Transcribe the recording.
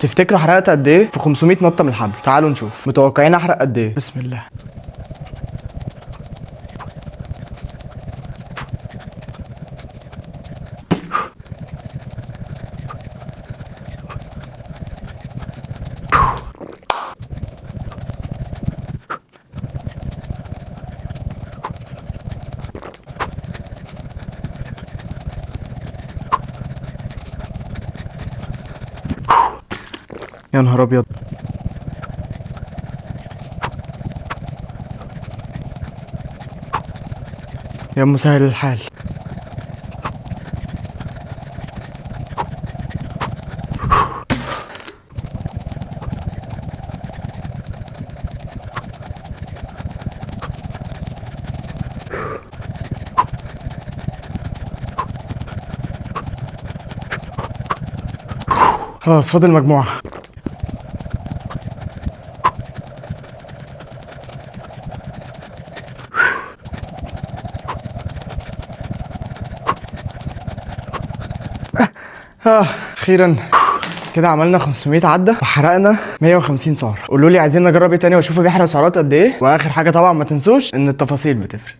تفتكروا حرقت قد ايه في 500 نطه من الحبل؟ تعالوا نشوف متوقعين احرق قد ايه. بسم الله. يا نهار ابيض. يا مسهل الحال. خلاص فاضل مجموعة. اخيرا كده عملنا 500 عدة وحرقنا 150 سعر. قولوا لي عايزين نجرب ايه تاني واشوفه بيحرق سعرات قد ايه. واخر حاجة طبعا ما تنسوش ان التفاصيل بتفرق.